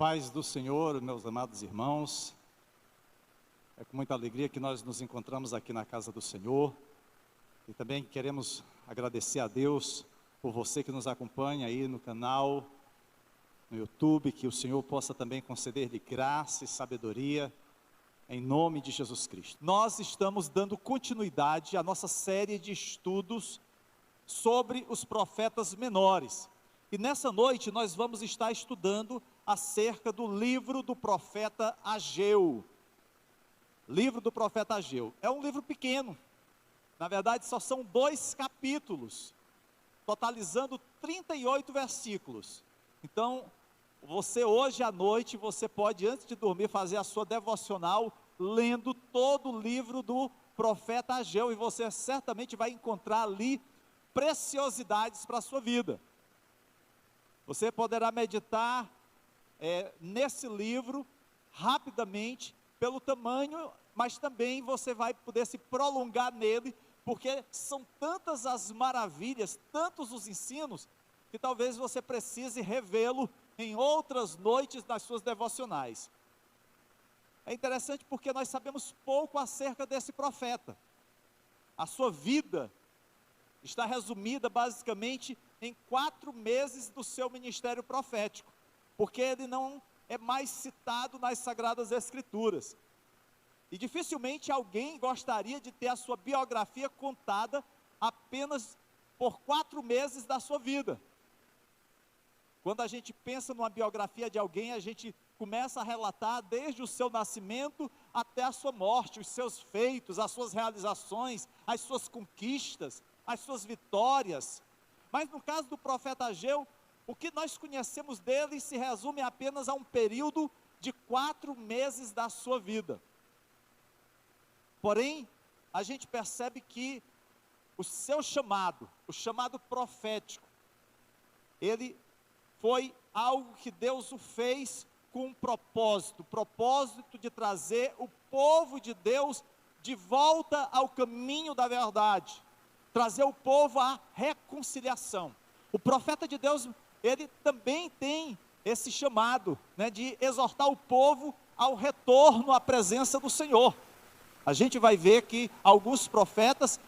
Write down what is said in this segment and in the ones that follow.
paz do Senhor, meus amados irmãos. É com muita alegria que nós nos encontramos aqui na casa do Senhor. E também queremos agradecer a Deus por você que nos acompanha aí no canal, no YouTube, que o Senhor possa também conceder-lhe graça e sabedoria, em nome de Jesus Cristo. Nós estamos dando continuidade à nossa série de estudos sobre os profetas menores. E nessa noite nós vamos estar estudando acerca do livro do profeta Ageu. Livro do profeta Ageu. É um livro pequeno. Na verdade, só são 2 capítulos, totalizando 38 versículos. Então, você hoje à noite, você pode, antes de dormir, fazer a sua devocional, lendo todo o livro do profeta Ageu, e você certamente vai encontrar ali preciosidades para a sua vida. Você poderá meditar nesse livro rapidamente, pelo tamanho, mas também você vai poder se prolongar nele, porque são tantas as maravilhas, tantos os ensinos, que talvez você precise revê-lo em outras noites nas suas devocionais. É interessante porque nós sabemos pouco acerca desse profeta. A sua vida está resumida basicamente em 4 meses do seu ministério profético, porque ele não é mais citado nas Sagradas Escrituras. E dificilmente alguém gostaria de ter a sua biografia contada apenas por 4 meses da sua vida. Quando a gente pensa numa biografia de alguém, a gente começa a relatar desde o seu nascimento até a sua morte, os seus feitos, as suas realizações, as suas conquistas, as suas vitórias. Mas no caso do profeta Ageu, o que nós conhecemos dele se resume apenas a um período de 4 meses da sua vida. Porém, a gente percebe que o seu chamado, o chamado profético, ele foi algo que Deus o fez com um propósito, o propósito de trazer o povo de Deus de volta ao caminho da verdade, trazer o povo à reconciliação. O profeta de Deus, ele também tem esse chamado, de exortar o povo ao retorno à presença do Senhor. A gente vai ver que alguns profetas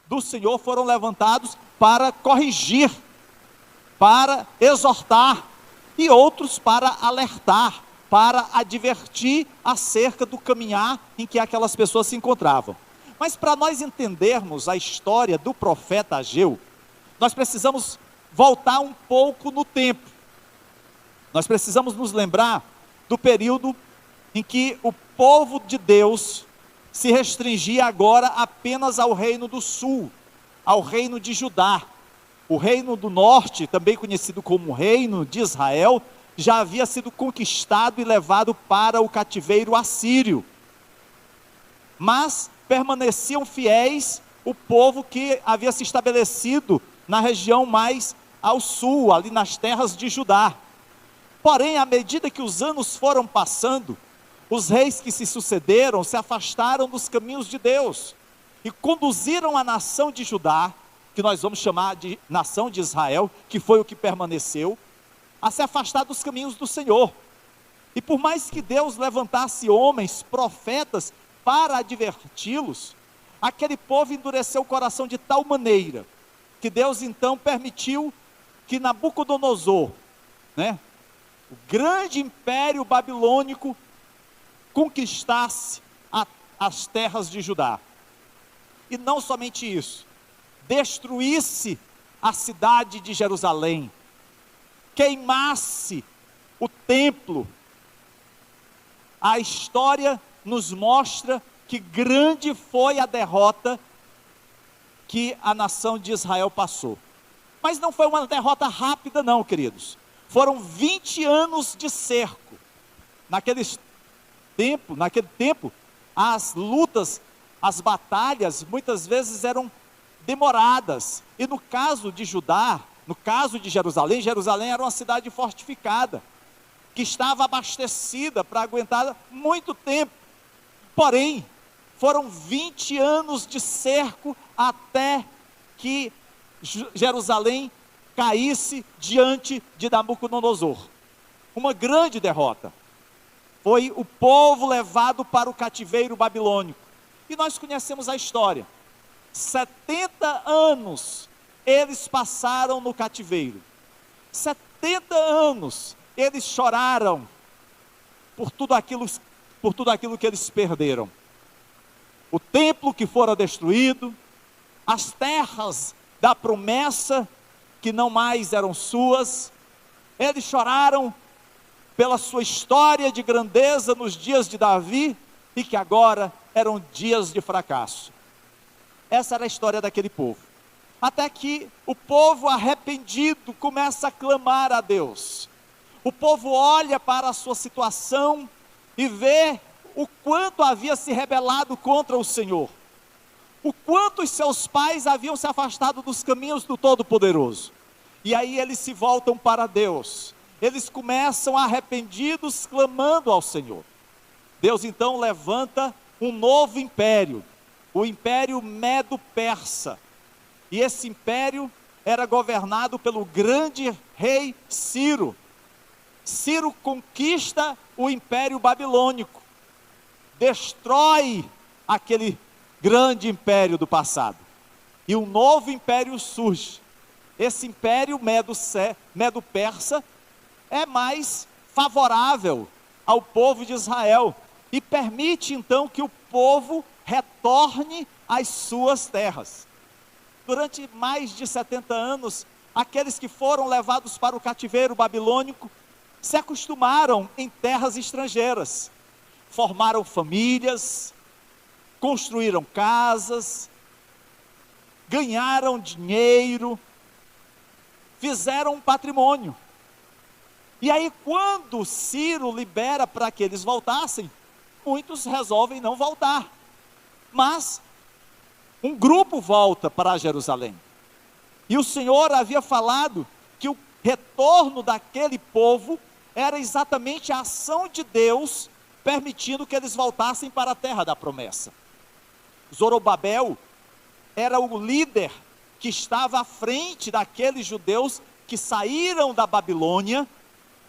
do Senhor foram levantados para corrigir, para exortar, e outros para alertar, para advertir acerca do caminhar em que aquelas pessoas se encontravam. Mas para nós entendermos a história do profeta Ageu, nós precisamos voltar um pouco no tempo. Nós precisamos nos lembrar do período em que o povo de Deus se restringia agora apenas ao reino do sul, ao reino de Judá. O reino do norte, também conhecido como reino de Israel, já havia sido conquistado e levado para o cativeiro assírio. Mas permaneciam fiéis o povo que havia se estabelecido na região mais ao sul, ali nas terras de Judá. Porém, à medida que os anos foram passando, os reis que se sucederam se afastaram dos caminhos de Deus e conduziram a nação de Judá, que nós vamos chamar de nação de Israel, que foi o que permaneceu, a se afastar dos caminhos do Senhor. E por mais que Deus levantasse homens, profetas, para adverti-los, aquele povo endureceu o coração de tal maneira, que Deus então permitiu que Nabucodonosor, o grande império babilônico, conquistasse as terras de Judá. E não somente isso, destruísse a cidade de Jerusalém, queimasse o templo. A história nos mostra que grande foi a derrota que a nação de Israel passou. Mas não foi uma derrota rápida não, queridos. Foram 20 anos de cerco. Naquele tempo, as lutas, as batalhas, muitas vezes eram demoradas. E no caso de Judá, no caso de Jerusalém, Jerusalém era uma cidade fortificada, que estava abastecida para aguentar muito tempo. Porém, foram 20 anos de cerco até que Jerusalém caísse diante de Nabucodonosor. uma grande derrota. Foi o povo levado para o cativeiro babilônico. E nós conhecemos a história. 70 anos eles passaram no cativeiro. 70 anos eles choraram por tudo aquilo que eles perderam. O templo que fora destruído, as terras da promessa que não mais eram suas. Eles choraram pela sua história de grandeza nos dias de Davi e que agora eram dias de fracasso. Essa era a história daquele povo. Até que o povo arrependido começa a clamar a Deus. O povo olha para a sua situação e vê o quanto havia se rebelado contra o Senhor. O quanto os seus pais haviam se afastado dos caminhos do Todo-Poderoso. E aí eles se voltam para Deus. Eles começam arrependidos, clamando ao Senhor. Deus então levanta um novo império, o Império Medo-Persa. E esse império era governado pelo grande rei Ciro. Ciro conquista o Império Babilônico, destrói aquele grande império do passado, e um novo império surge. Esse império Medo-Persa é mais favorável ao povo de Israel, e permite então que o povo retorne às suas terras. Durante mais de 70 anos, aqueles que foram levados para o cativeiro babilônico se acostumaram em terras estrangeiras, formaram famílias, construíram casas, ganharam dinheiro, fizeram um patrimônio. E aí, quando Ciro libera para que eles voltassem, muitos resolvem não voltar. Mas um grupo volta para Jerusalém. E o Senhor havia falado que o retorno daquele povo era exatamente a ação de Deus, permitindo que eles voltassem para a terra da promessa. Zorobabel era o líder que estava à frente daqueles judeus que saíram da Babilônia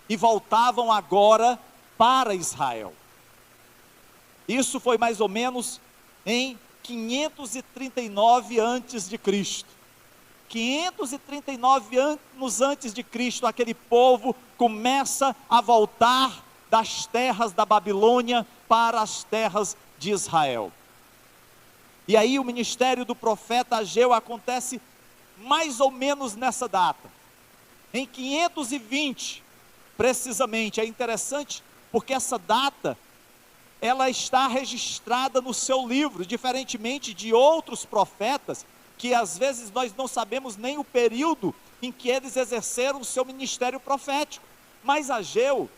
e voltavam agora para Israel. Isso foi mais ou menos em 539 a.C. 539 anos antes de Cristo, aquele povo começa a voltar das terras da Babilônia para as terras de Israel. E aí o ministério do profeta Ageu acontece mais ou menos nessa data. Em 520, precisamente. É interessante porque essa data, ela está registrada no seu livro, diferentemente de outros profetas, que às vezes nós não sabemos nem o período em que eles exerceram o seu ministério profético. Mas Ageu,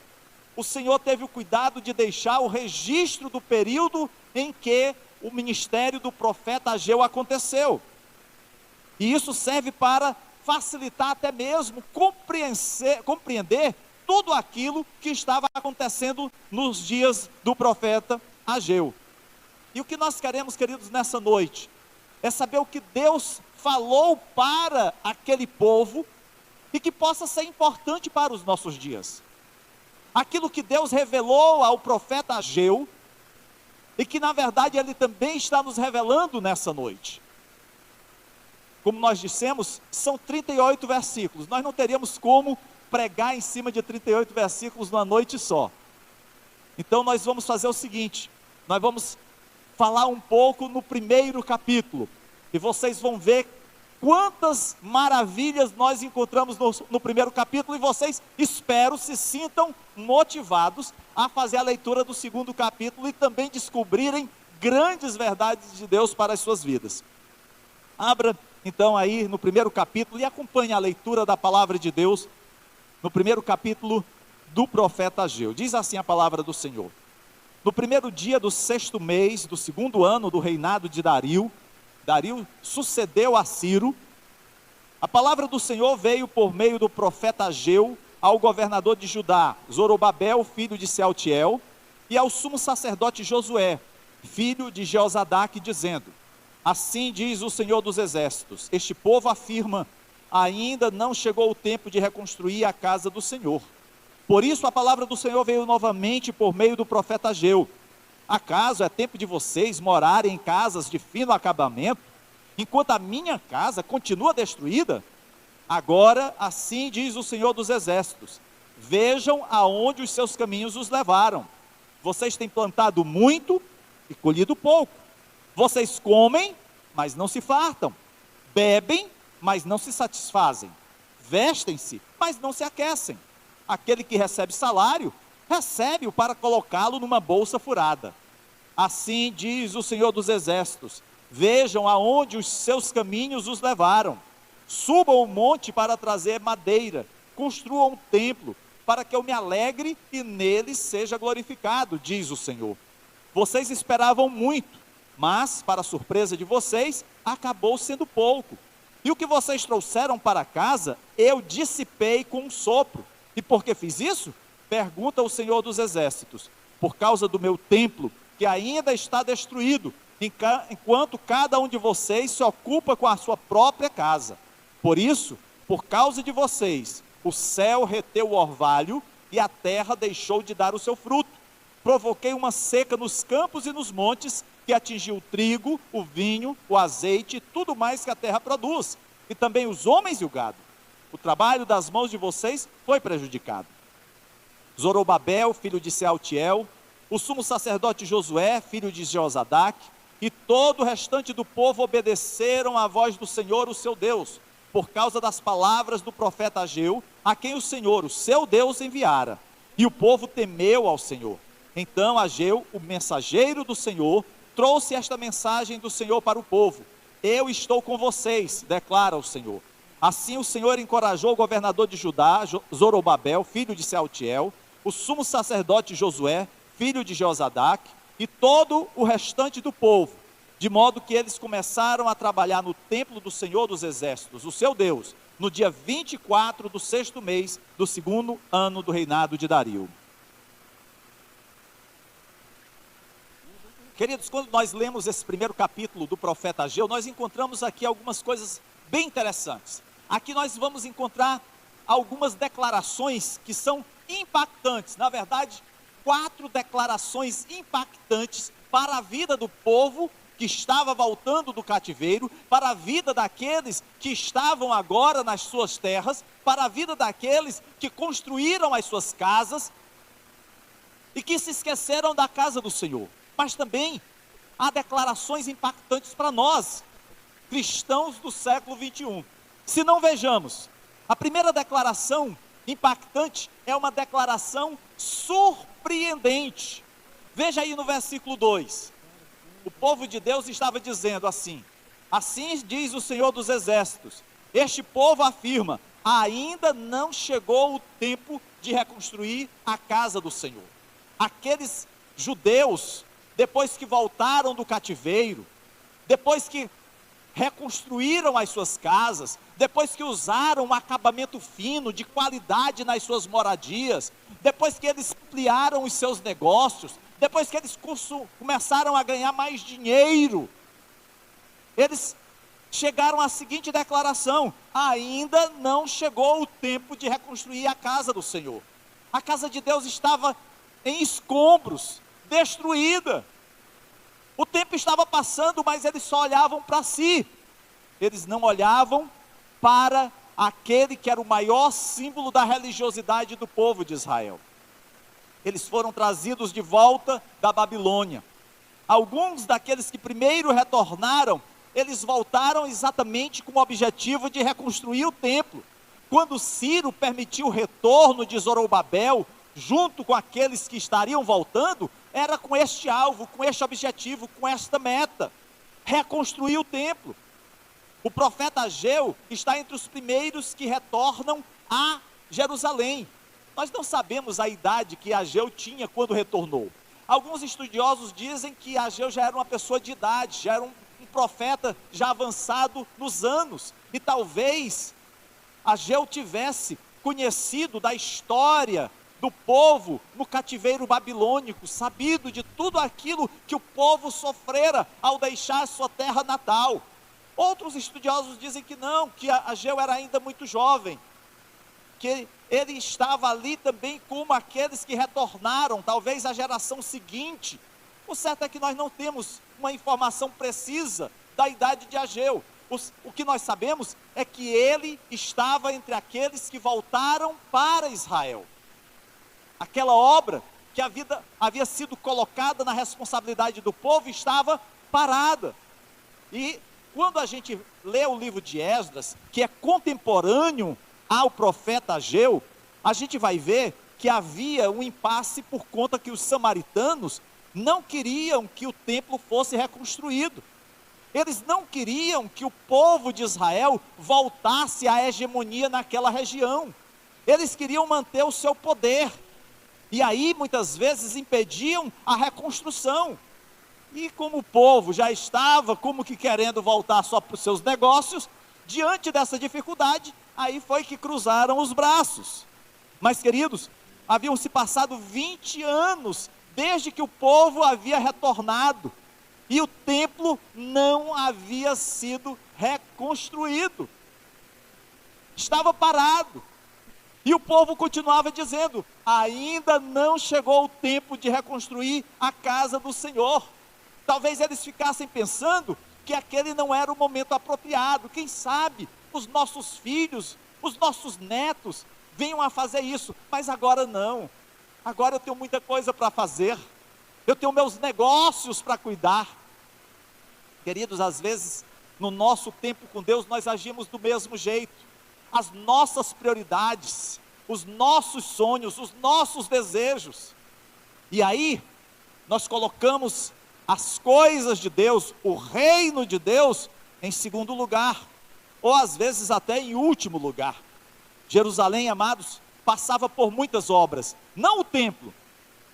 o Senhor teve o cuidado de deixar o registro do período em que o ministério do profeta Ageu aconteceu. E isso serve para facilitar até mesmo compreender tudo aquilo que estava acontecendo nos dias do profeta Ageu. E o que nós queremos, queridos, nessa noite, é saber o que Deus falou para aquele povo e que possa ser importante para os nossos dias. Aquilo que Deus revelou ao profeta Ageu e que na verdade Ele também está nos revelando nessa noite. Como nós dissemos, são 38 versículos. Nós não teríamos como pregar em cima de 38 versículos numa noite só. Então nós vamos fazer o seguinte, nós vamos falar um pouco no primeiro capítulo, e vocês vão ver quantas maravilhas nós encontramos no primeiro capítulo, e vocês, espero, se sintam motivados a fazer a leitura do segundo capítulo e também descobrirem grandes verdades de Deus para as suas vidas. Abra então aí no primeiro capítulo e acompanhe a leitura da palavra de Deus no primeiro capítulo do profeta Ageu. Diz assim a palavra do Senhor: no primeiro dia do 6º mês do 2º ano do reinado de Dario sucedeu a Ciro, a palavra do Senhor veio por meio do profeta Ageu ao governador de Judá, Zorobabel, filho de Sealtiel, e ao sumo sacerdote Josué, filho de Jeozadaque, dizendo: assim diz o Senhor dos exércitos, este povo afirma, ainda não chegou o tempo de reconstruir a casa do Senhor. Por isso a palavra do Senhor veio novamente por meio do profeta Ageu. Acaso é tempo de vocês morarem em casas de fino acabamento, enquanto a minha casa continua destruída? Agora, assim diz o Senhor dos Exércitos: vejam aonde os seus caminhos os levaram. Vocês têm plantado muito e colhido pouco. Vocês comem, mas não se fartam. Bebem, mas não se satisfazem. Vestem-se, mas não se aquecem. Aquele que recebe salário, recebe-o para colocá-lo numa bolsa furada. Assim diz o Senhor dos Exércitos: vejam aonde os seus caminhos os levaram. Subam o monte para trazer madeira, construam um templo, para que eu me alegre e nele seja glorificado, diz o Senhor. Vocês esperavam muito, mas, para surpresa de vocês, acabou sendo pouco. E o que vocês trouxeram para casa, eu dissipei com um sopro. E por que fiz isso? Pergunta o Senhor dos Exércitos: por causa do meu templo, que ainda está destruído, enquanto cada um de vocês se ocupa com a sua própria casa. Por isso, por causa de vocês, o céu reteu o orvalho e a terra deixou de dar o seu fruto. Provoquei uma seca nos campos e nos montes, que atingiu o trigo, o vinho, o azeite e tudo mais que a terra produz, e também os homens e o gado. O trabalho das mãos de vocês foi prejudicado. Zorobabel, filho de Sealtiel, o sumo sacerdote Josué, filho de Jeozadaque, e todo o restante do povo obedeceram à voz do Senhor, o seu Deus, por causa das palavras do profeta Ageu, a quem o Senhor, o seu Deus, enviara. E o povo temeu ao Senhor. Então Ageu, o mensageiro do Senhor, trouxe esta mensagem do Senhor para o povo: eu estou com vocês, declara o Senhor. Assim o Senhor encorajou o governador de Judá, Zorobabel, filho de Sealtiel, o sumo sacerdote Josué, filho de Jeozadaque, e todo o restante do povo, de modo que eles começaram a trabalhar no templo do Senhor dos Exércitos, o seu Deus, no dia 24 do 6º mês do 2º ano do reinado de Dario. Queridos, quando nós lemos esse primeiro capítulo do profeta Ageu, nós encontramos aqui algumas coisas bem interessantes. Aqui nós vamos encontrar algumas declarações que são impactantes, na verdade, 4 declarações impactantes para a vida do povo que estava voltando do cativeiro, para a vida daqueles que estavam agora nas suas terras, para a vida daqueles que construíram as suas casas e que se esqueceram da casa do Senhor. Mas também há declarações impactantes para nós, cristãos do século 21. Se não, vejamos, a primeira declaração impactante é uma declaração surpreendente. Veja aí no versículo 2. O povo de Deus estava dizendo assim: assim diz o Senhor dos Exércitos, este povo afirma, ainda não chegou o tempo de reconstruir a casa do Senhor. Aqueles judeus, depois que voltaram do cativeiro, depois que reconstruíram as suas casas, depois que usaram um acabamento fino, de qualidade nas suas moradias, depois que eles ampliaram os seus negócios, depois que eles começaram a ganhar mais dinheiro, eles chegaram à seguinte declaração: ainda não chegou o tempo de reconstruir a casa do Senhor. A casa de Deus estava em escombros, destruída. O tempo estava passando, mas eles só olhavam para si. Eles não olhavam para aquele que era o maior símbolo da religiosidade do povo de Israel. Eles foram trazidos de volta da Babilônia. Alguns daqueles que primeiro retornaram, eles voltaram exatamente com o objetivo de reconstruir o templo. Quando Ciro permitiu o retorno de Zorobabel, junto com aqueles que estariam voltando, era com este alvo, com este objetivo, com esta meta: reconstruir o templo. O profeta Ageu está entre os primeiros que retornam a Jerusalém. Nós não sabemos a idade que Ageu tinha quando retornou. Alguns estudiosos dizem que Ageu já era uma pessoa de idade, já era um profeta já avançado nos anos, e talvez Ageu tivesse conhecido da história do povo no cativeiro babilônico, sabido de tudo aquilo que o povo sofrera ao deixar sua terra natal. Outros estudiosos dizem que não, que Ageu era ainda muito jovem, que ele estava ali também como aqueles que retornaram, talvez a geração seguinte. O certo é que nós não temos uma informação precisa da idade de Ageu. O que nós sabemos é que ele estava entre aqueles que voltaram para Israel. Aquela obra que havia sido colocada na responsabilidade do povo estava parada. E quando a gente lê o livro de Esdras, que é contemporâneo ao profeta Ageu, a gente vai ver que havia um impasse por conta que os samaritanos não queriam que o templo fosse reconstruído. Eles não queriam que o povo de Israel voltasse à hegemonia naquela região. Eles queriam manter o seu poder. E aí, muitas vezes, impediam a reconstrução. E como o povo já estava como que querendo voltar só para os seus negócios, diante dessa dificuldade, aí foi que cruzaram os braços. Mas, queridos, haviam se passado 20 anos desde que o povo havia retornado. E o templo não havia sido reconstruído. Estava parado. E o povo continuava dizendo: ainda não chegou o tempo de reconstruir a casa do Senhor. Talvez eles ficassem pensando que aquele não era o momento apropriado. Quem sabe os nossos filhos, os nossos netos venham a fazer isso. Mas agora não. Agora eu tenho muita coisa para fazer. Eu tenho meus negócios para cuidar. Queridos, às vezes, no nosso tempo com Deus, nós agimos do mesmo jeito. As nossas prioridades, os nossos sonhos, os nossos desejos. E aí, nós colocamos as coisas de Deus, o reino de Deus, em segundo lugar. Ou às vezes até em último lugar. Jerusalém, amados, passava por muitas obras. Não o templo,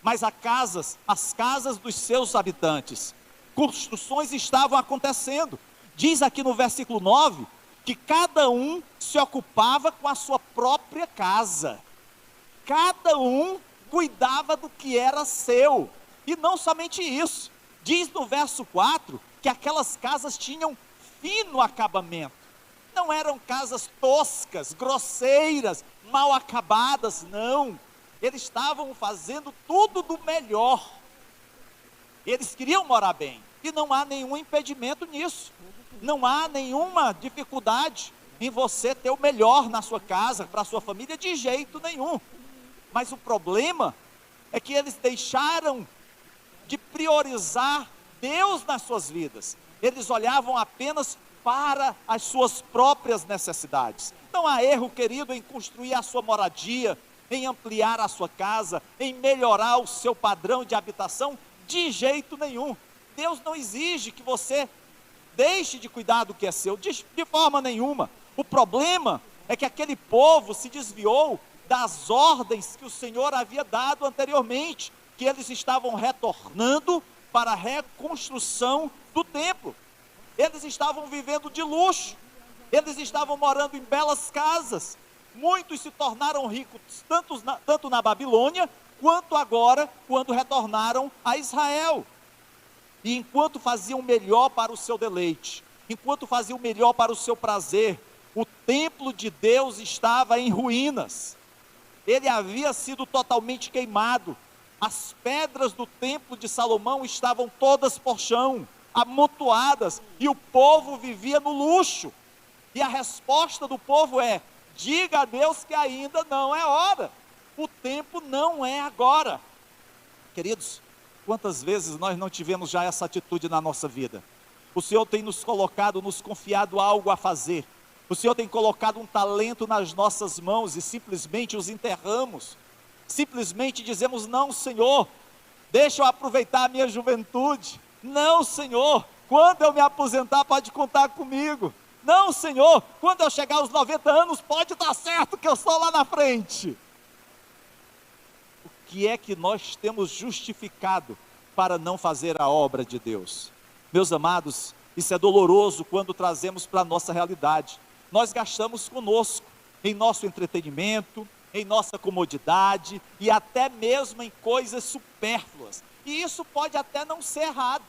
mas as casas dos seus habitantes. Construções estavam acontecendo. Diz aqui no versículo 9, que cada um se ocupava com a sua própria casa. Cada um cuidava do que era seu. E não somente isso. Diz no verso 4, que aquelas casas tinham fino acabamento. Não eram casas toscas, grosseiras, mal acabadas, não. Eles estavam fazendo tudo do melhor. Eles queriam morar bem, e não há nenhum impedimento nisso. Não há nenhuma dificuldade em você ter o melhor na sua casa, para a sua família, de jeito nenhum. Mas o problema é que eles deixaram de priorizar Deus nas suas vidas. Eles olhavam apenas para as suas próprias necessidades. Não há erro, querido, em construir a sua moradia, em ampliar a sua casa, em melhorar o seu padrão de habitação, de jeito nenhum. Deus não exige que você deixe de cuidar do que é seu, de forma nenhuma. O problema é que aquele povo se desviou das ordens que o Senhor havia dado anteriormente, que eles estavam retornando para a reconstrução do templo. Eles estavam vivendo de luxo, eles estavam morando em belas casas. Muitos se tornaram ricos, tanto na Babilônia, quanto agora, quando retornaram a Israel. E enquanto faziam o melhor para o seu deleite, enquanto faziam o melhor para o seu prazer, o templo de Deus estava em ruínas. Ele havia sido totalmente queimado. As pedras do templo de Salomão estavam todas por chão, amontoadas, e o povo vivia no luxo. E a resposta do povo é: diga a Deus que ainda não é hora. O tempo não é agora. Queridos, quantas vezes nós não tivemos já essa atitude na nossa vida? O Senhor tem nos colocado, nos confiado algo a fazer. O Senhor tem colocado um talento nas nossas mãos e simplesmente os enterramos. Simplesmente dizemos: não, Senhor, deixa eu aproveitar a minha juventude. Não, Senhor, quando eu me aposentar pode contar comigo. Não, Senhor, quando eu chegar aos 90 anos pode estar certo que eu estou lá na frente. O que é que nós temos justificado para não fazer a obra de Deus? Meus amados, isso é doloroso quando trazemos para a nossa realidade. Nós gastamos conosco, em nosso entretenimento, em nossa comodidade e até mesmo em coisas supérfluas. E isso pode até não ser errado.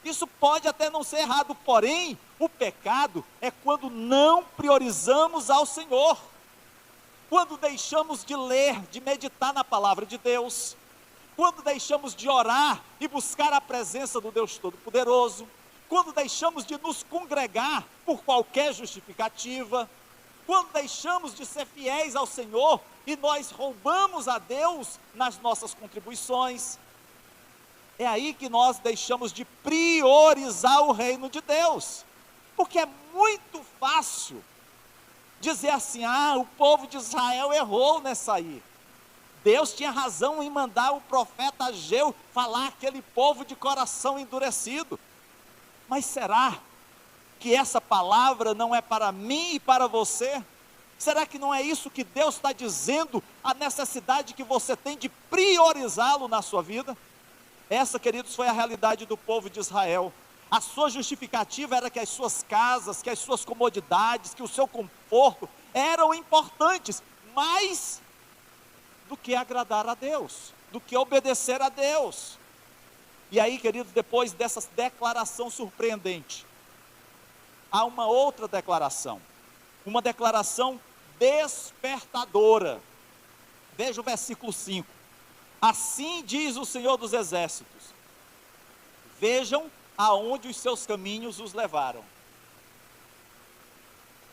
Isso pode até não ser errado, porém, o pecado é quando não priorizamos ao Senhor. quando deixamos de ler, de meditar na palavra de Deus, quando deixamos de orar e buscar a presença do Deus Todo-Poderoso, quando deixamos de nos congregar por qualquer justificativa, quando deixamos de ser fiéis ao Senhor e nós roubamos a Deus nas nossas contribuições, é aí que nós deixamos de priorizar o reino de Deus, porque é muito fácil dizer assim: o povo de Israel errou nessa aí, Deus tinha razão em mandar o profeta Ageu falar aquele povo de coração endurecido. Mas será que essa palavra não é para mim e para você? Será que não é isso que Deus está dizendo, a necessidade que você tem de priorizá-lo na sua vida? Essa, queridos, foi a realidade do povo de Israel. A sua justificativa era que as suas casas, que as suas comodidades, que o seu conforto eram importantes, mais do que agradar a Deus, do que obedecer a Deus. E aí, queridos, depois dessa declaração surpreendente, há uma outra declaração, uma declaração despertadora. Veja o versículo 5. Assim diz o Senhor dos Exércitos: vejam aonde os seus caminhos os levaram.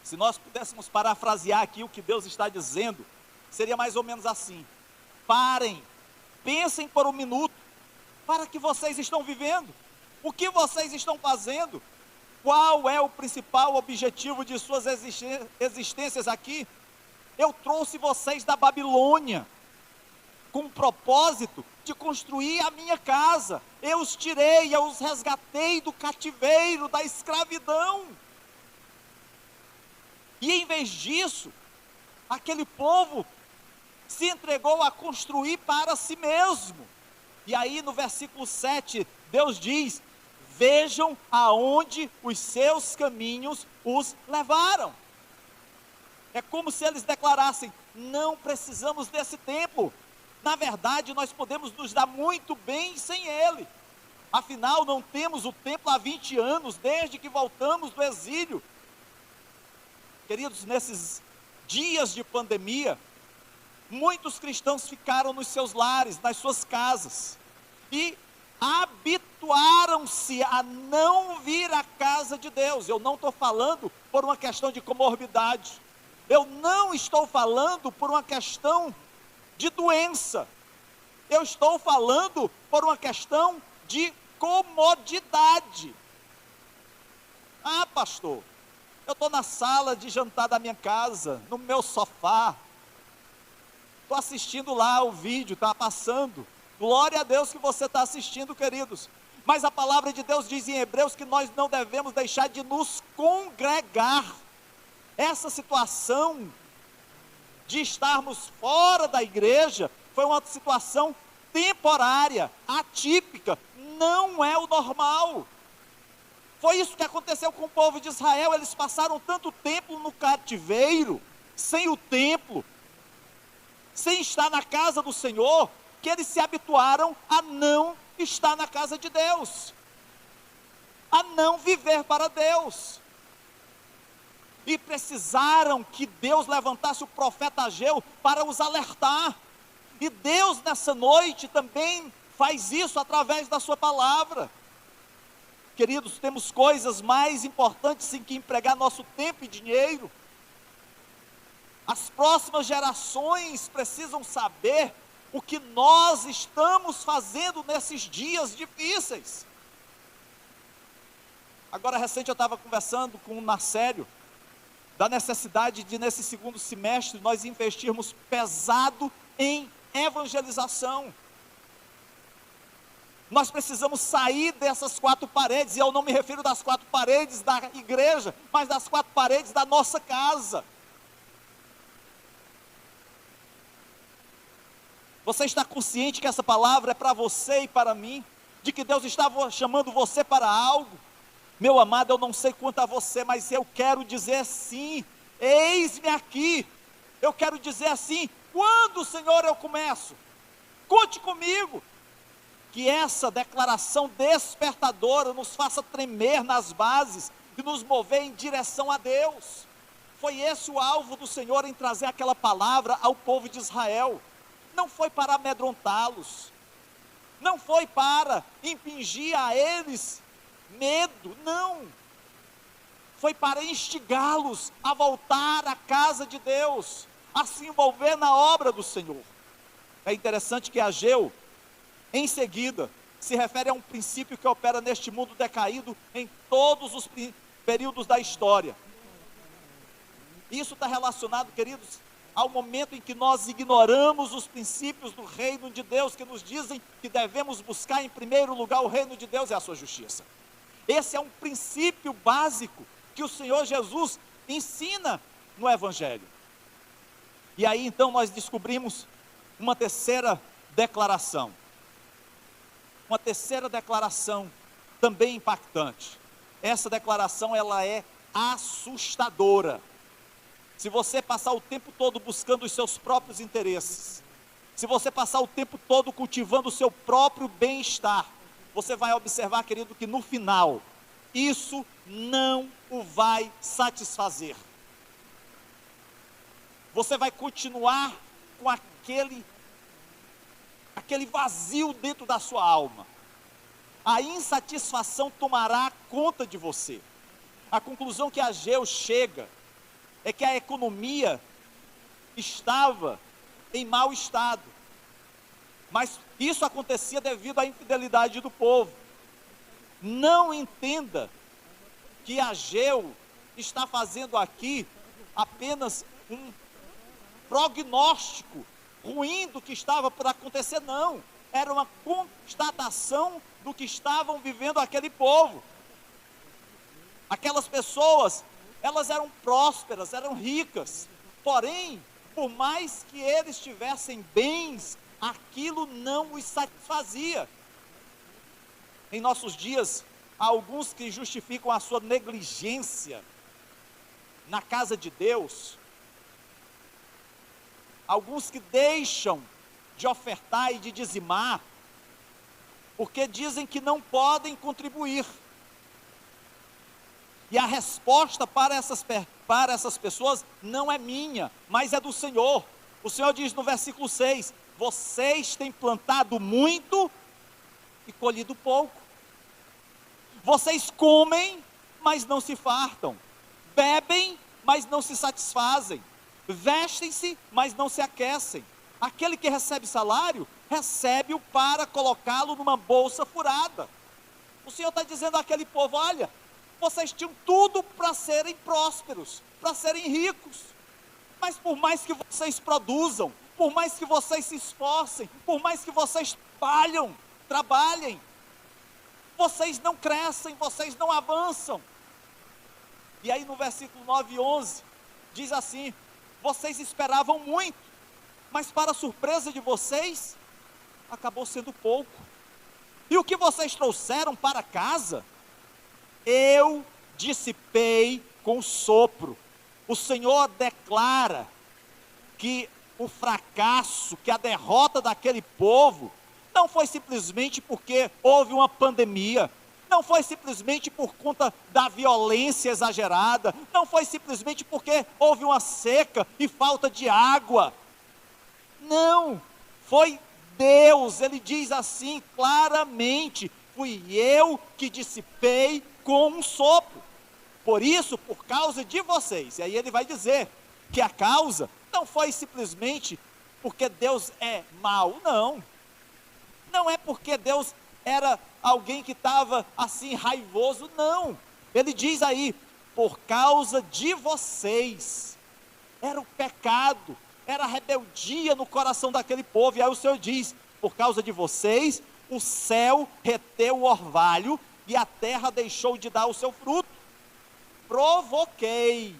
Se nós pudéssemos parafrasear aqui o que Deus está dizendo, seria mais ou menos assim: parem, pensem por um minuto, para que vocês estão vivendo, o que vocês estão fazendo, qual é o principal objetivo de suas existências aqui? Eu trouxe vocês da Babilônia, com o propósito de construir a minha casa, eu os tirei, eu os resgatei do cativeiro, da escravidão, e em vez disso, aquele povo se entregou a construir para si mesmo. E aí no versículo 7, Deus diz: vejam aonde os seus caminhos os levaram. É como se eles declarassem: não precisamos desse templo, na verdade nós podemos nos dar muito bem sem ele, afinal não temos o templo há 20 anos, desde que voltamos do exílio. Queridos, nesses dias de pandemia, muitos cristãos ficaram nos seus lares, nas suas casas, e habituaram-se a não vir à casa de Deus. Eu não estou falando por uma questão de comorbidade, eu não estou falando por uma questão de doença, eu estou falando por uma questão de comodidade. Pastor, eu estou na sala de jantar da minha casa, no meu sofá, estou assistindo lá o vídeo, está passando, glória a Deus que você está assistindo, queridos, mas a palavra de Deus diz em Hebreus que nós não devemos deixar de nos congregar. Essa situação de estarmos fora da igreja foi uma situação temporária, atípica, não é o normal. Foi isso que aconteceu com o povo de Israel. Eles passaram tanto tempo no cativeiro, sem o templo, sem estar na casa do Senhor, que eles se habituaram a não estar na casa de Deus, a não viver para Deus, e precisaram que Deus levantasse o profeta Ageu para os alertar. E Deus nessa noite também faz isso através da sua palavra. Queridos, temos coisas mais importantes em que empregar nosso tempo e dinheiro. As próximas gerações precisam saber o que nós estamos fazendo nesses dias difíceis. Agora, recente eu estava conversando com o Marcelo, da necessidade de, nesse segundo semestre, nós investirmos pesado em evangelização. Nós precisamos sair dessas 4 paredes, e eu não me refiro das 4 paredes da igreja, mas das 4 paredes da nossa casa. Você está consciente que essa palavra é para você e para mim? De que Deus estava chamando você para algo? Meu amado, eu não sei quanto a você, mas eu quero dizer sim, eis-me aqui. Eu quero dizer assim: quando, Senhor, eu começo? Conte comigo. Que essa declaração despertadora nos faça tremer nas bases e nos mover em direção a Deus. Foi esse o alvo do Senhor em trazer aquela palavra ao povo de Israel. Não foi para amedrontá-los, não foi para impingir a eles medo, não. Foi para instigá-los a voltar à casa de Deus, a se envolver na obra do Senhor. É interessante que Ageu, em seguida, se refere a um princípio que opera neste mundo decaído em todos os períodos da história. Isso está relacionado, queridos, ao momento em que nós ignoramos os princípios do reino de Deus, que nos dizem que devemos buscar em primeiro lugar o reino de Deus e a sua justiça. Esse é um princípio básico que o Senhor Jesus ensina no Evangelho. E aí então nós descobrimos uma terceira declaração. Uma terceira declaração também impactante. Essa declaração, ela é assustadora. Se você passar o tempo todo buscando os seus próprios interesses, se você passar o tempo todo cultivando o seu próprio bem-estar, você vai observar, querido, que no final, isso não o vai satisfazer. Você vai continuar com aquele vazio dentro da sua alma. A insatisfação tomará conta de você. A conclusão que Ageu chega é que a economia estava em mau estado, mas isso acontecia devido à infidelidade do povo. Não entenda que Ageu está fazendo aqui apenas um prognóstico ruim do que estava por acontecer, não. Era uma constatação do que estavam vivendo aquele povo. Aquelas pessoas, elas eram prósperas, eram ricas, porém, por mais que eles tivessem bens, aquilo não os satisfazia. Em nossos dias, há alguns que justificam a sua negligência na casa de Deus, alguns que deixam de ofertar e de dizimar, porque dizem que não podem contribuir. E a resposta para essas pessoas não é minha, mas é do Senhor. O Senhor diz no versículo 6, vocês têm plantado muito e colhido pouco. Vocês comem, mas não se fartam. Bebem, mas não se satisfazem. Vestem-se, mas não se aquecem. Aquele que recebe salário, recebe-o para colocá-lo numa bolsa furada. O Senhor está dizendo àquele povo, olha, vocês tinham tudo para serem prósperos, para serem ricos, mas por mais que vocês produzam, por mais que vocês se esforcem, por mais que vocês trabalhem, vocês não crescem, vocês não avançam. E aí no versículo 9 e 11, diz assim, vocês esperavam muito, mas para a surpresa de vocês, acabou sendo pouco. E o que vocês trouxeram para casa, eu dissipei com sopro. O Senhor declara que o fracasso, que a derrota daquele povo, não foi simplesmente porque houve uma pandemia, não foi simplesmente por conta da violência exagerada, não foi simplesmente porque houve uma seca e falta de água. Não, foi Deus. Ele diz assim claramente, fui eu que dissipei com um sopro. Por isso, por causa de vocês. E aí ele vai dizer que a causa não foi simplesmente porque Deus é mau, não. Não é porque Deus era alguém que estava assim raivoso, não. Ele diz aí, por causa de vocês. Era o pecado, era a rebeldia no coração daquele povo. E aí o Senhor diz, por causa de vocês, o céu reteu o orvalho e a terra deixou de dar o seu fruto. Provoquei,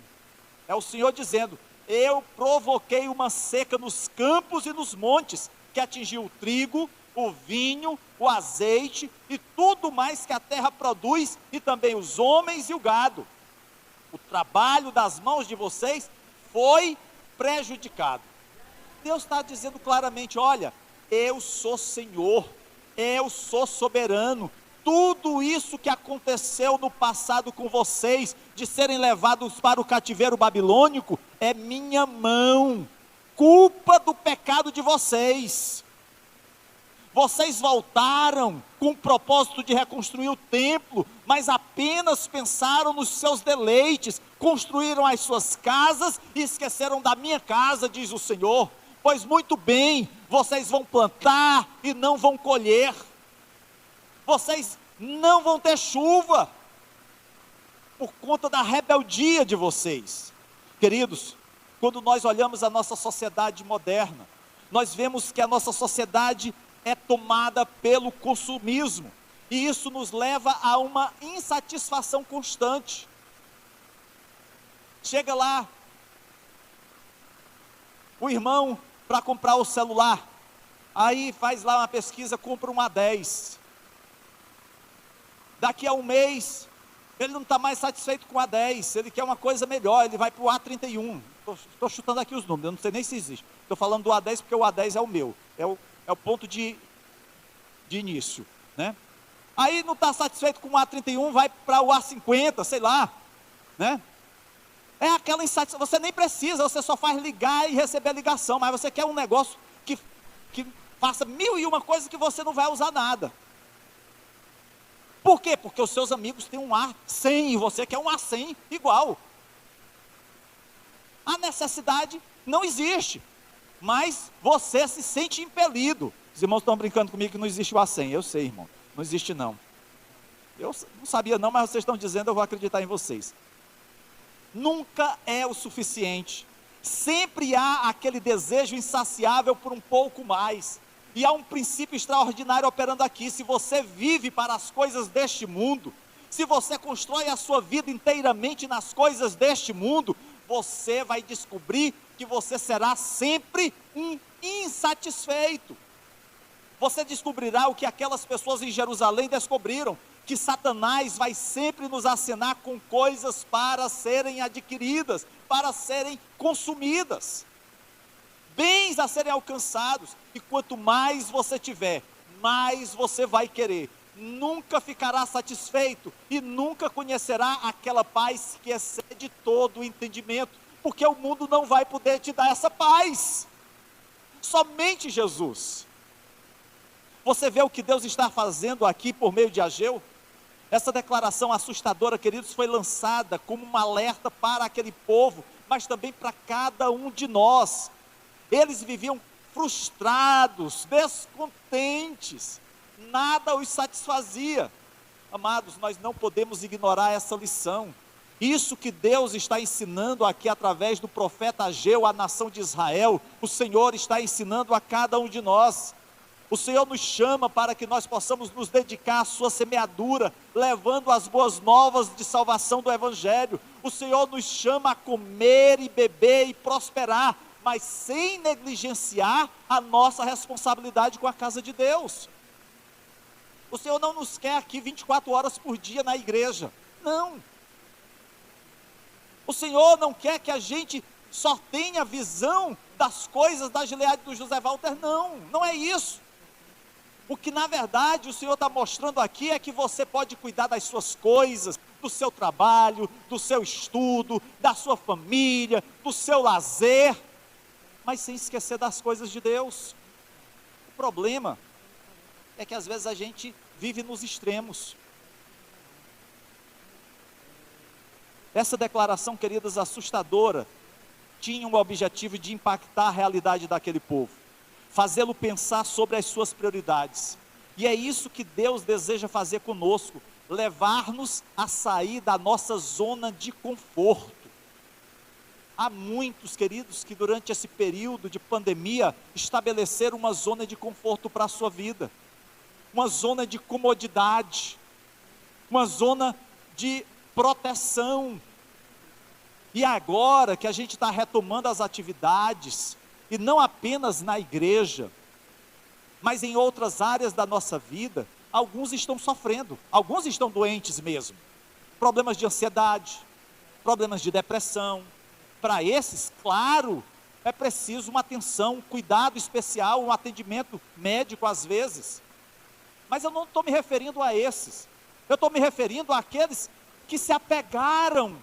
é o Senhor dizendo, eu provoquei uma seca nos campos e nos montes, que atingiu o trigo, o vinho, o azeite e tudo mais que a terra produz, e também os homens e o gado. O trabalho das mãos de vocês foi prejudicado. Deus está dizendo claramente, olha, eu sou Senhor, eu sou soberano, tudo isso que aconteceu no passado com vocês, de serem levados para o cativeiro babilônico, é minha mão, culpa do pecado de vocês. Vocês voltaram com o propósito de reconstruir o templo, mas apenas pensaram nos seus deleites, construíram as suas casas e esqueceram da minha casa, diz o Senhor. Pois muito bem, vocês vão plantar e não vão colher. Vocês não vão ter chuva, por conta da rebeldia de vocês. Queridos, quando nós olhamos a nossa sociedade moderna, nós vemos que a nossa sociedade é tomada pelo consumismo, e isso nos leva a uma insatisfação constante. Chega lá, o irmão para comprar o celular, aí faz lá uma pesquisa, compra um A10, daqui a um mês, ele não está mais satisfeito com o A10, ele quer uma coisa melhor, ele vai para o A31, estou chutando aqui os números, eu não sei nem se existe, estou falando do A10 porque o A10 é o meu, é o ponto de início, né? Aí não está satisfeito com o A31, vai para o A50, sei lá, né? É aquela insatisfação, você nem precisa, você só faz ligar e receber a ligação, mas você quer um negócio que faça 1001 coisas que você não vai usar nada. Por quê? Porque os seus amigos têm um A100 e você quer um A100 igual. A necessidade não existe, mas você se sente impelido. Os irmãos estão brincando comigo que não existe o A100, eu sei, irmão, não existe não. Eu não sabia não, mas vocês estão dizendo, eu vou acreditar em vocês. Nunca é o suficiente, sempre há aquele desejo insaciável por um pouco mais, e há um princípio extraordinário operando aqui. Se você vive para as coisas deste mundo, se você constrói a sua vida inteiramente nas coisas deste mundo, você vai descobrir que você será sempre um insatisfeito. Você descobrirá o que aquelas pessoas em Jerusalém descobriram, que Satanás vai sempre nos acenar com coisas para serem adquiridas, para serem consumidas, bens a serem alcançados, e quanto mais você tiver, mais você vai querer, nunca ficará satisfeito, e nunca conhecerá aquela paz que excede todo o entendimento, porque o mundo não vai poder te dar essa paz, somente Jesus. Você vê o que Deus está fazendo aqui por meio de Ageu? Essa declaração assustadora, queridos, foi lançada como um alerta para aquele povo, mas também para cada um de nós. Eles viviam frustrados, descontentes, nada os satisfazia. Amados, nós não podemos ignorar essa lição. Isso que Deus está ensinando aqui através do profeta Ageu à nação de Israel, o Senhor está ensinando a cada um de nós. O Senhor nos chama para que nós possamos nos dedicar à sua semeadura, levando as boas novas de salvação do Evangelho. O Senhor nos chama a comer e beber e prosperar, mas sem negligenciar a nossa responsabilidade com a casa de Deus. O Senhor não nos quer aqui 24 horas por dia na igreja, não. O Senhor não quer que a gente só tenha visão das coisas da Gileade do José Walter, não é isso. O que na verdade o Senhor está mostrando aqui é que você pode cuidar das suas coisas, do seu trabalho, do seu estudo, da sua família, do seu lazer, mas sem esquecer das coisas de Deus. O problema é que às vezes a gente vive nos extremos. Essa declaração, queridas, assustadora, tinha o objetivo de impactar a realidade daquele povo, fazê-lo pensar sobre as suas prioridades. E é isso que Deus deseja fazer conosco, levar-nos a sair da nossa zona de conforto. Há muitos, queridos, que durante esse período de pandemia estabeleceram uma zona de conforto para a sua vida, uma zona de comodidade, uma zona de proteção. E agora que a gente está retomando as atividades, e não apenas na igreja, mas em outras áreas da nossa vida, alguns estão sofrendo, alguns estão doentes mesmo, problemas de ansiedade, problemas de depressão. Para esses, claro, é preciso uma atenção, um cuidado especial, um atendimento médico às vezes. Mas eu não estou me referindo a esses. Eu estou me referindo àqueles que se apegaram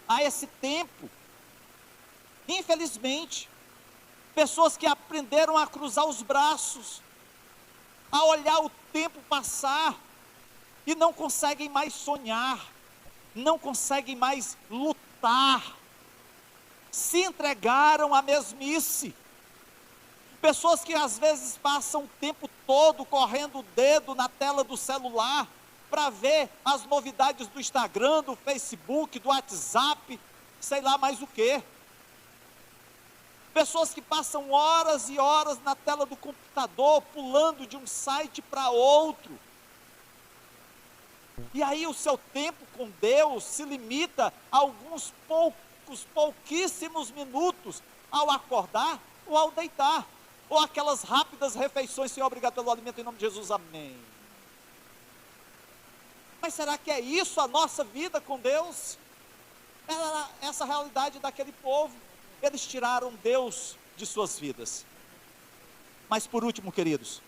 a esse tempo. Infelizmente, pessoas que aprenderam a cruzar os braços, a olhar o tempo passar e não conseguem mais sonhar, não conseguem mais lutar, se entregaram à mesmice. Pessoas que às vezes passam o tempo todo correndo o dedo na tela do celular para ver as novidades do Instagram, do Facebook, do WhatsApp, sei lá mais o quê. Pessoas que passam horas e horas na tela do computador, pulando de um site para outro. E aí o seu tempo com Deus se limita a alguns pouquíssimos minutos ao acordar ou ao deitar. Ou aquelas rápidas refeições, Senhor, obrigado pelo alimento em nome de Jesus, amém. Mas será que é isso a nossa vida com Deus? Era essa a realidade daquele povo. Eles tiraram Deus de suas vidas. Mas por último, queridos,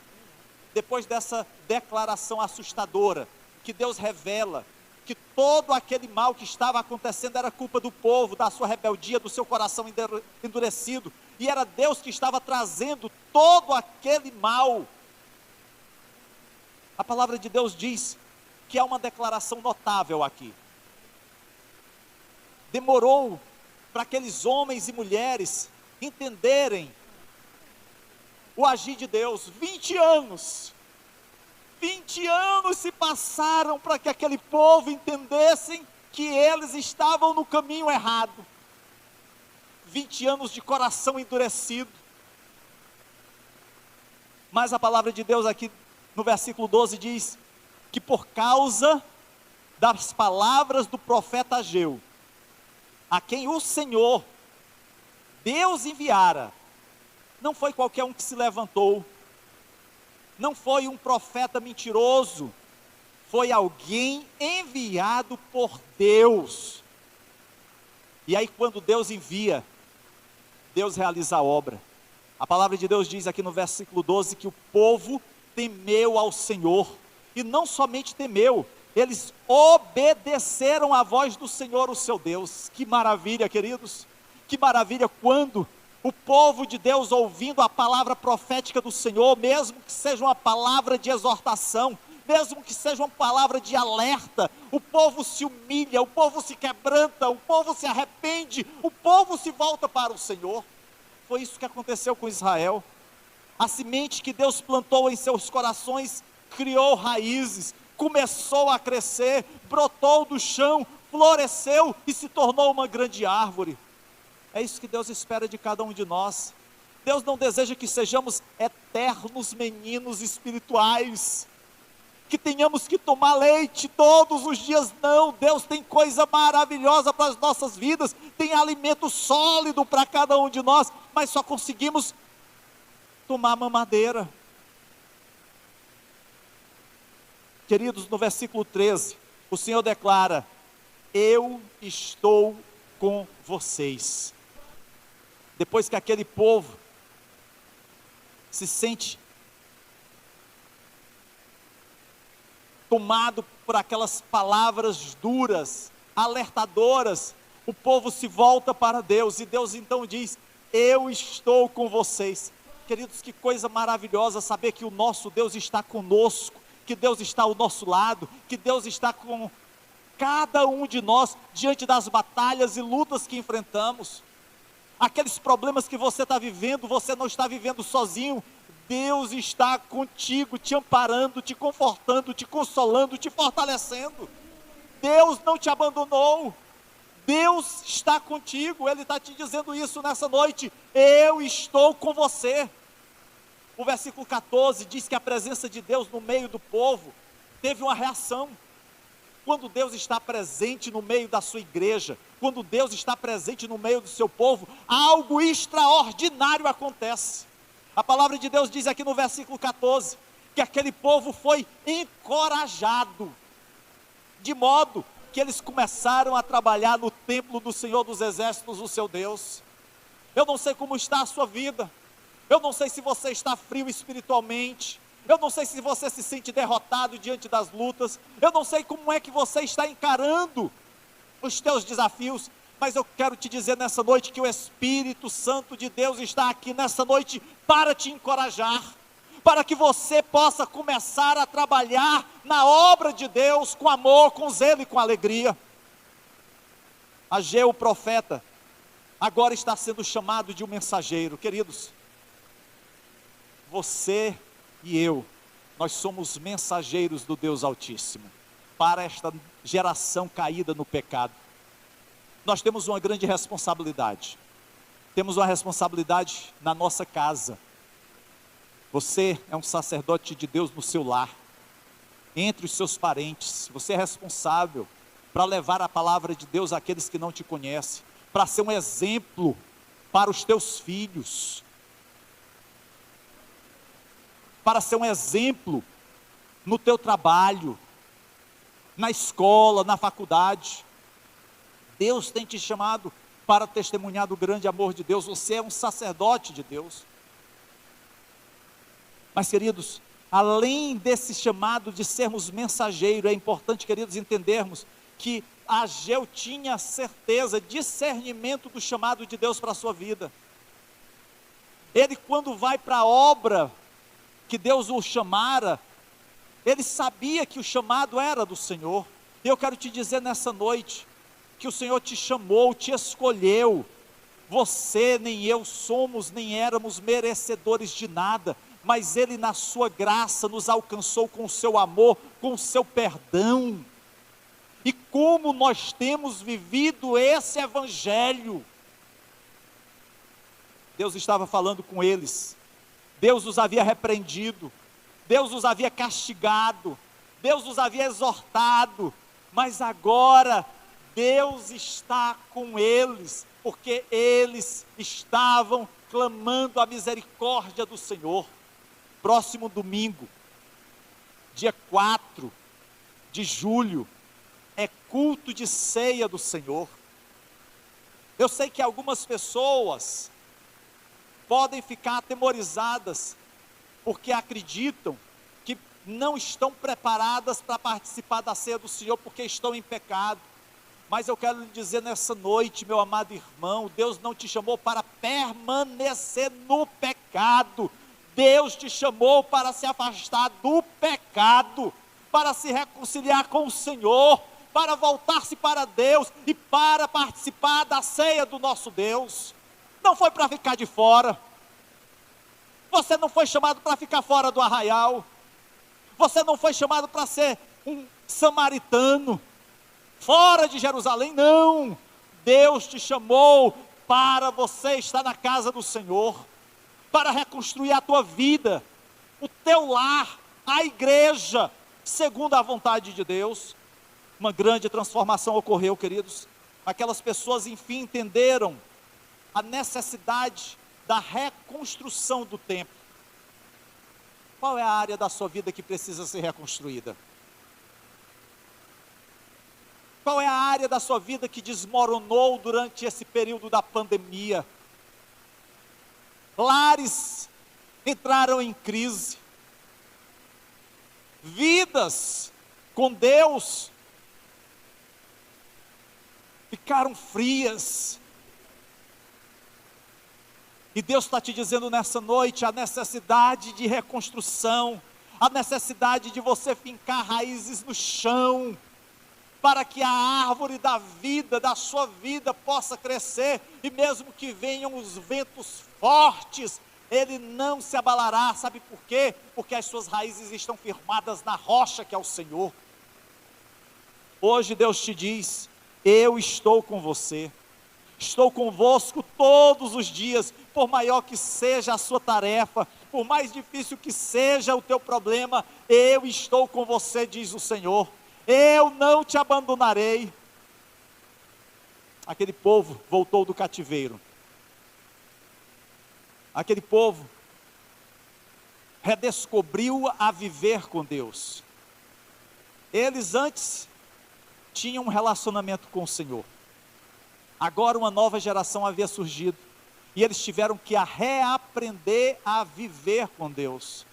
depois dessa declaração assustadora, que Deus revela que todo aquele mal que estava acontecendo era culpa do povo, da sua rebeldia, do seu coração endurecido, e era Deus que estava trazendo todo aquele mal. A palavra de Deus diz que há uma declaração notável aqui. Demorou para aqueles homens e mulheres entenderem o agir de Deus. 20 anos. 20 anos se passaram para que aquele povo entendessem que eles estavam no caminho errado. 20 anos de coração endurecido. Mas a palavra de Deus aqui no versículo 12 diz que por causa das palavras do profeta Ageu, a quem o Senhor, Deus enviara, não foi qualquer um que se levantou, não foi um profeta mentiroso, foi alguém enviado por Deus. E aí quando Deus envia, Deus realiza a obra. A palavra de Deus diz aqui no versículo 12 que o povo temeu ao Senhor, e não somente temeu, eles obedeceram à voz do Senhor, o seu Deus. Que maravilha, queridos, que maravilha quando o povo de Deus, ouvindo a palavra profética do Senhor, mesmo que seja uma palavra de exortação, mesmo que seja uma palavra de alerta, o povo se humilha, o povo se quebranta, o povo se arrepende, o povo se volta para o Senhor. Foi isso que aconteceu com Israel. A semente que Deus plantou em seus corações criou raízes, começou a crescer, brotou do chão, floresceu e se tornou uma grande árvore. É isso que Deus espera de cada um de nós. Deus não deseja que sejamos eternos meninos espirituais, que tenhamos que tomar leite todos os dias, não. Deus tem coisa maravilhosa para as nossas vidas, tem alimento sólido para cada um de nós, mas só conseguimos tomar mamadeira. Queridos, no versículo 13, o Senhor declara: eu estou com vocês. Depois que aquele povo se sente tomado por aquelas palavras duras, alertadoras, o povo se volta para Deus, e Deus então diz: eu estou com vocês. Queridos, que coisa maravilhosa saber que o nosso Deus está conosco, que Deus está ao nosso lado, que Deus está com cada um de nós, diante das batalhas e lutas que enfrentamos. Aqueles problemas que você está vivendo, você não está vivendo sozinho. Deus está contigo, te amparando, te confortando, te consolando, te fortalecendo. Deus não te abandonou. Deus está contigo. Ele está te dizendo isso nessa noite: eu estou com você. O versículo 14 diz que a presença de Deus no meio do povo teve uma reação. Quando Deus está presente no meio da sua igreja, quando Deus está presente no meio do seu povo, algo extraordinário acontece. A palavra de Deus diz aqui no versículo 14, que aquele povo foi encorajado, de modo que eles começaram a trabalhar no templo do Senhor dos Exércitos, o seu Deus. Eu não sei como está a sua vida, eu não sei se você está frio espiritualmente, Eu não sei se você se sente derrotado diante das lutas. Eu não sei como é que você está encarando os teus desafios. Mas eu quero te dizer nessa noite que o Espírito Santo de Deus está aqui nessa noite para te encorajar, para que você possa começar a trabalhar na obra de Deus com amor, com zelo e com alegria. Ageu, o profeta, agora está sendo chamado de um mensageiro. Queridos, você e eu, nós somos mensageiros do Deus Altíssimo, para esta geração caída no pecado. Nós temos uma grande responsabilidade. Temos uma responsabilidade na nossa casa. Você é um sacerdote de Deus no seu lar, entre os seus parentes. Você é responsável para levar a palavra de Deus àqueles que não te conhecem, para ser um exemplo para os teus filhos, para ser um exemplo no teu trabalho, na escola, na faculdade. Deus tem te chamado para testemunhar do grande amor de Deus. Você é um sacerdote de Deus. Mas, queridos, além desse chamado de sermos mensageiros, é importante, queridos, entendermos que Ageu tinha certeza, discernimento do chamado de Deus para a sua vida. Ele, quando vai para a obra que Deus o chamara, ele sabia que o chamado era do Senhor. E eu quero te dizer nessa noite, que o Senhor te chamou, te escolheu. Você nem eu somos, nem éramos merecedores de nada, mas Ele na sua graça nos alcançou com o seu amor, com o seu perdão. E como nós temos vivido esse evangelho? Deus estava falando com eles, Deus os havia repreendido, Deus os havia castigado, Deus os havia exortado, mas agora Deus está com eles, porque eles estavam clamando a misericórdia do Senhor. Próximo domingo, dia 4 de julho, é culto de ceia do Senhor. Eu sei que algumas pessoas podem ficar atemorizadas, porque acreditam que não estão preparadas para participar da ceia do Senhor, porque estão em pecado. Mas eu quero lhe dizer nessa noite, meu amado irmão, Deus não te chamou para permanecer no pecado. Deus te chamou para se afastar do pecado, para se reconciliar com o Senhor, para voltar-se para Deus e para participar da ceia do nosso Deus. Não foi para ficar de fora. Você não foi chamado para ficar fora do arraial. Você não foi chamado para ser um samaritano fora de Jerusalém, não. Deus te chamou para você estar na casa do Senhor, para reconstruir a tua vida, o teu lar, a igreja, segundo a vontade de Deus. Uma grande transformação ocorreu, queridos. Aquelas pessoas, enfim, entenderam a necessidade da reconstrução do templo. Qual é a área da sua vida que precisa ser reconstruída? Qual é a área da sua vida que desmoronou durante esse período da pandemia? Lares entraram em crise. Vidas com Deus ficaram frias. E Deus está te dizendo nessa noite a necessidade de reconstrução, a necessidade de você fincar raízes no chão, para que a árvore da vida, da sua vida, possa crescer, e mesmo que venham os ventos fortes, ele não se abalará. Sabe por quê? Porque as suas raízes estão firmadas na rocha que é o Senhor. Hoje Deus te diz: eu estou com você, estou convosco todos os dias, por maior que seja a sua tarefa, por mais difícil que seja o teu problema, eu estou com você, diz o Senhor. Eu não te abandonarei. Aquele povo voltou do cativeiro. Aquele povo redescobriu a viver com Deus. Eles antes tinham um relacionamento com o Senhor. Agora uma nova geração havia surgido. E eles tiveram que reaprender a viver com Deus.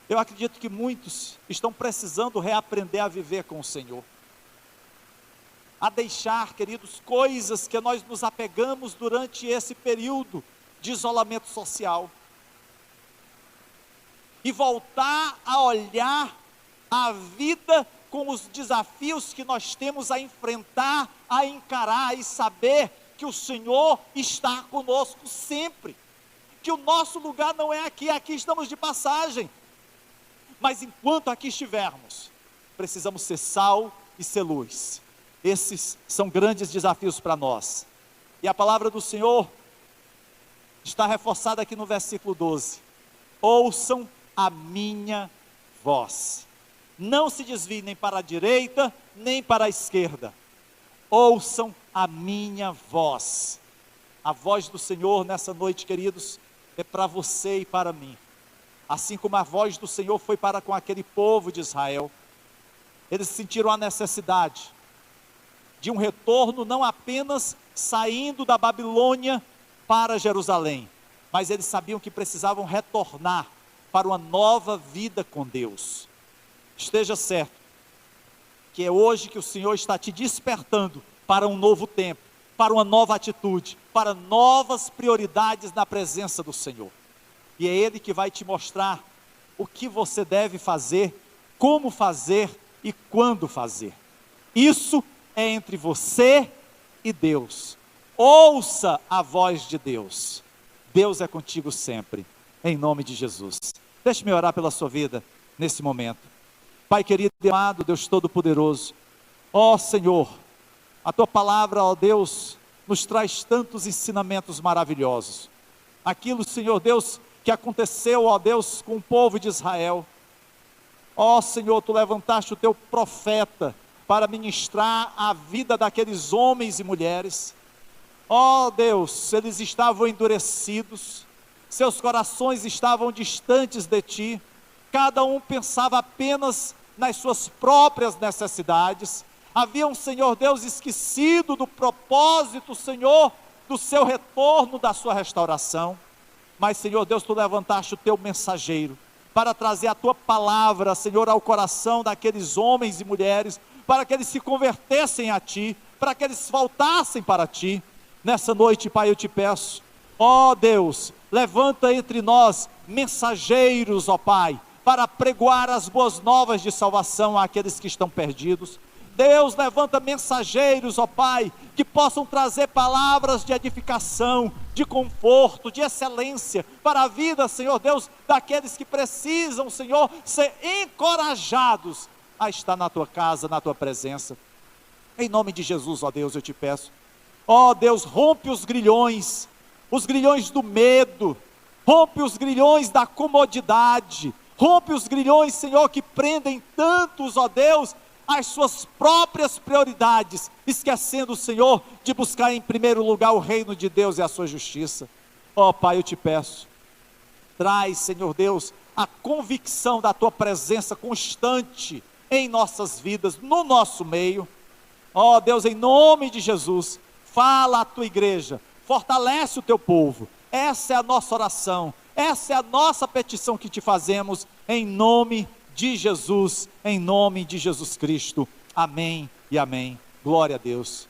Eu acredito que muitos estão precisando reaprender a viver com o Senhor, a deixar, queridos, coisas que nós nos apegamos durante esse período de isolamento social, e voltar a olhar a vida com os desafios que nós temos a enfrentar, a encarar e saber que o Senhor está conosco sempre, que o nosso lugar não é aqui, aqui estamos de passagem, mas enquanto aqui estivermos, precisamos ser sal e ser luz. Esses são grandes desafios para nós, e a palavra do Senhor está reforçada aqui no versículo 12, ouçam a minha voz, não se desviem nem para a direita, nem para a esquerda, ouçam a minha voz. A voz do Senhor nessa noite, queridos, é para você e para mim, assim como a voz do Senhor foi para com aquele povo de Israel. Eles sentiram a necessidade de um retorno, não apenas saindo da Babilônia para Jerusalém, mas eles sabiam que precisavam retornar para uma nova vida com Deus. Esteja certo, que é hoje que o Senhor está te despertando para um novo tempo, para uma nova atitude, para novas prioridades na presença do Senhor. E é Ele que vai te mostrar o que você deve fazer, como fazer e quando fazer. Isso é entre você e Deus. Ouça a voz de Deus. Deus é contigo sempre, em nome de Jesus. Deixe-me orar pela sua vida nesse momento. Pai querido e amado, Deus Todo-Poderoso, ó Senhor, a Tua palavra, ó Deus, nos traz tantos ensinamentos maravilhosos. Aquilo, Senhor Deus, que aconteceu, ó Deus, com o povo de Israel. Ó Senhor, Tu levantaste o Teu profeta para ministrar a vida daqueles homens e mulheres. Ó Deus, eles estavam endurecidos, seus corações estavam distantes de Ti, cada um pensava apenas nas suas próprias necessidades, haviam, Senhor Deus, esquecido do propósito, Senhor, do seu retorno, da sua restauração. Mas, Senhor Deus, Tu levantaste o Teu mensageiro, para trazer a Tua palavra, Senhor, ao coração daqueles homens e mulheres, para que eles se convertessem a Ti, para que eles voltassem para Ti. Nessa noite, Pai, eu te peço, ó Deus, levanta entre nós mensageiros, ó Pai, para pregoar as boas novas de salvação àqueles que estão perdidos. Deus, levanta mensageiros, ó Pai, que possam trazer palavras de edificação, de conforto, de excelência, para a vida, Senhor Deus, daqueles que precisam, Senhor, ser encorajados a estar na Tua casa, na Tua presença. Em nome de Jesus, ó Deus, eu te peço, ó Deus, rompe os grilhões do medo, rompe os grilhões da comodidade, rompe os grilhões, Senhor, que prendem tantos, ó Deus, as suas próprias prioridades, esquecendo, Senhor, de buscar em primeiro lugar o reino de Deus e a sua justiça. Ó Pai, eu te peço, traz, Senhor Deus, a convicção da Tua presença constante em nossas vidas, no nosso meio. Ó Deus, em nome de Jesus, fala à Tua igreja, fortalece o Teu povo. Essa é a nossa oração, essa é a nossa petição que Te fazemos, em nome de Jesus, em nome de Jesus Cristo. Amém e amém. Glória a Deus.